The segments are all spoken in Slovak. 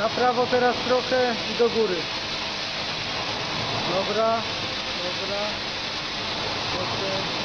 Na prawo teraz trochę i do góry. Dobra, dobra. Proszę.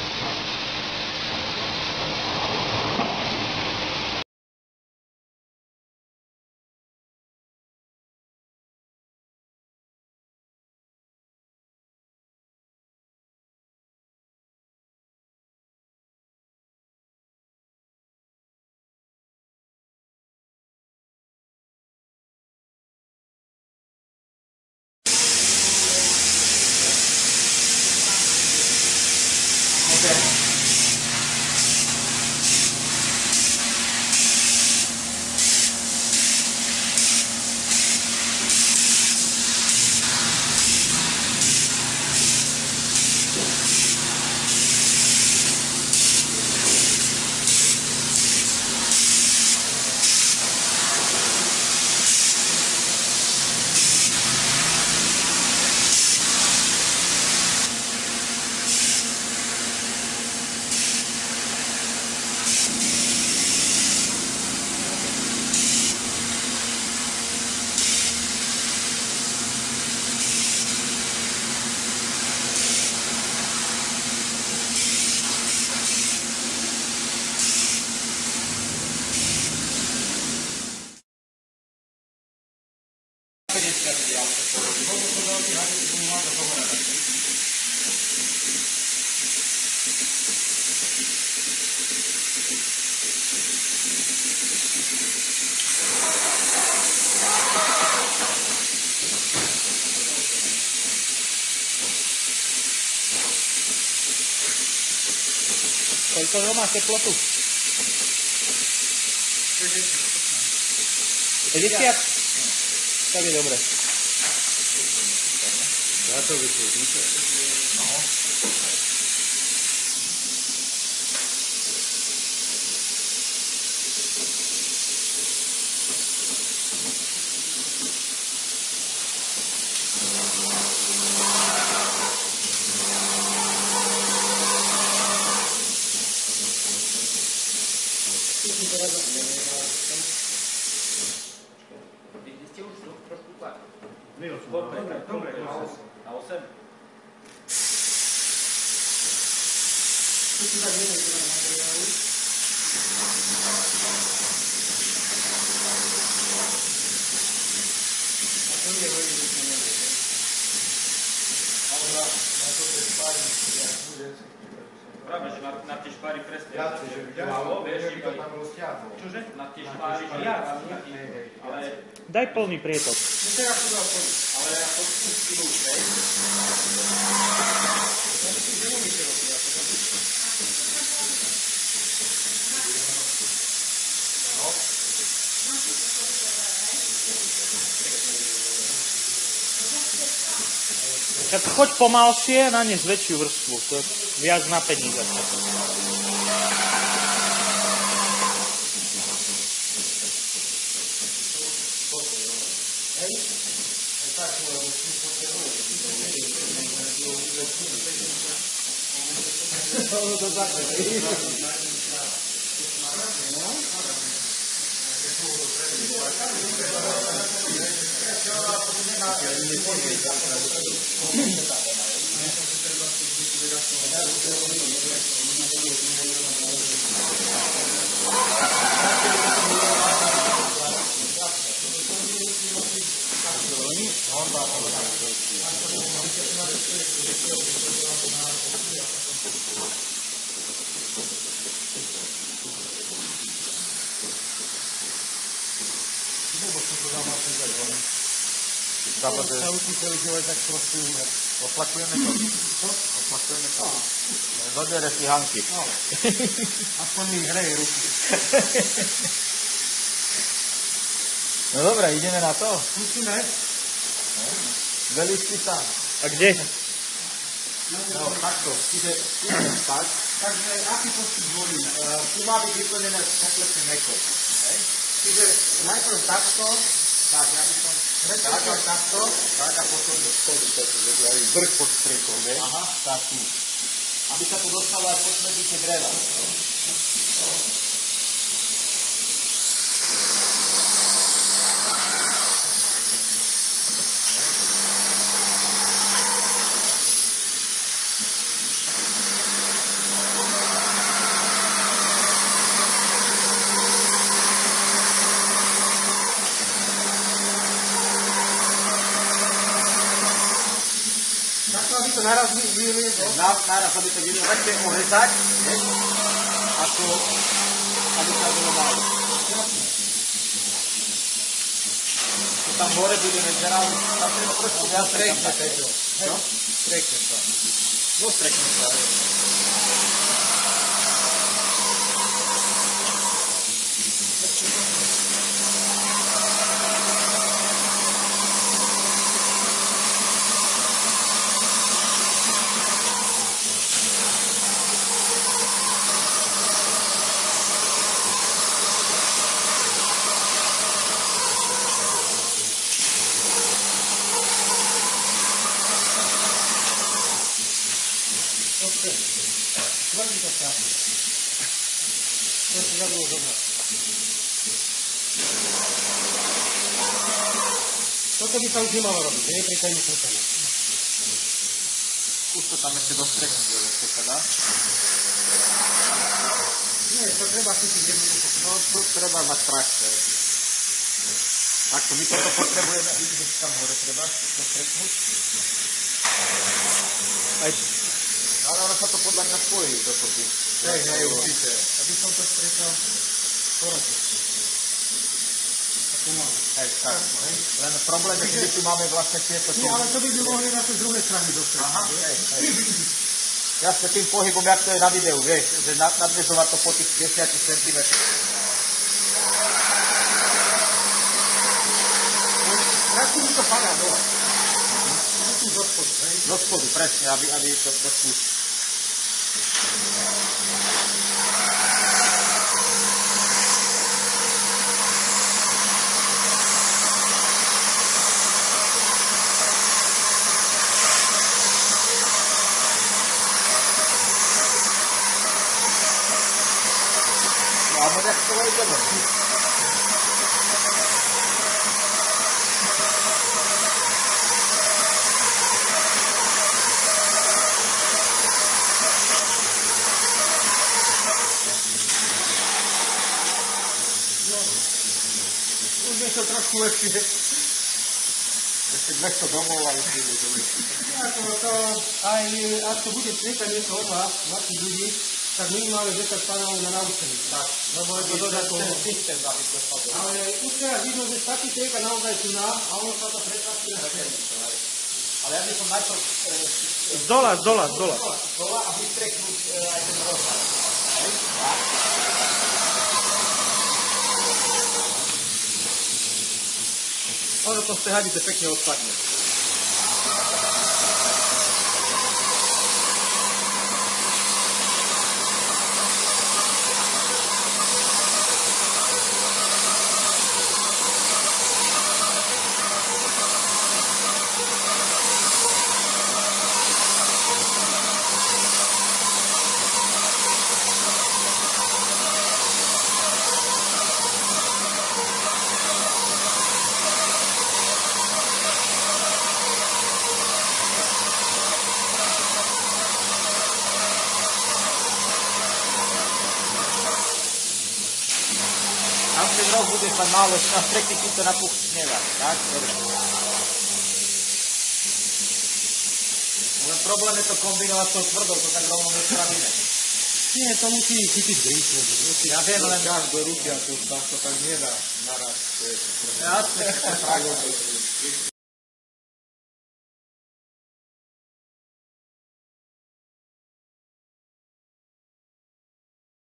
Koľko to má teplotu? 50? Tak je dobre. Ja to vytvoríte. No. Vy ste už trošku pár. Dobre, na 8. Práve, že na tie špáry presne. Viacej, že by malo, vieš, to tam rozťahlo. Čože? Na tie špáry viac. Ale Daj plný prietok. ale ako skúšky už, hej? Tak choď pomalšie, nanes väčšiu vrstvu, to je viac napení zase. Sa učí celý život, tak proste umie. Oplakujeme to. Oplakujeme to. Zodere si Hanky. Aspoň mi hreje ruky. No dobré, ideme na to. Musíme. Velíš si sám. A kde? No, takto. Čiže tak. Takže aký postup volíme? Tu má byť vyplnené kompletne meko. Čiže najprv takto, tak ja by som tak a takto, tak a potom do spodu, aj vrch pod striekom, vieš? Aha, tak tu. Aby sa tu dostalo aj pod medzi tie dreva. to naraz vyliezlo. Naraz, aby to videl, budete orezať, vieš, ako, aby sa bolo málo. To tam hore budeme žerať, tam treba trošku viac strekne tejto. No? Strekne sa. No strekne sa, Tvrdí to sa. To si zabudol zobrať. Toto by sa už nemalo robiť, nie? Pri tajných krútených. Skús to tam ešte dostreknúť, ešte sa dá. Nie, to treba chytiť jednoducho. No to treba mať praxe. Takto, my toto potrebujeme, vidíte, že tam hore treba to streknúť. Ale ono sa to podľa mňa spojí dokopy. Hej, určite. Aby som to strekal porozne. Ako mám. Hej, tak. Len problém je, že tu máme vlastne tieto... Nie, ale to by sme mohli na tej druhej strane dostať. Aha, hej. Jasne tým pohybom, jak to je na videu, vieš, že nadväzovať to po tých 10 cm. Krátko mi to padá dole. Tu zo spodu, hej? Do spodu, presne, aby to trošku... Máme nejak to ideme. Už je to trošku lepšie. Ešte 200 domov a už budú dobrý. Aj ak to bude striekať niečo od vás, vašich ľudí, tak minimálne 10 panelov na naučení. Tak, lebo je to dodať ten systém, aby to spadlo. Ale už teraz vidno, že stačí strieka naozaj tu na a ono sa to pretlačí na stenu. Ale ja by som najprv Zdola. dola a vystreknúť aj ten rozhľad. Ono to z tej hadice pekne odpadne. Tam ten roh bude sa málo, na strekni si to napuchnevať, tak? Len problém je to kombinovať s tou tvrdou, to tak rovno nespravíme. Nie, to musí chytiť grís. Ja viem, len dáš do ruky a to tak nedá naraz. jasne,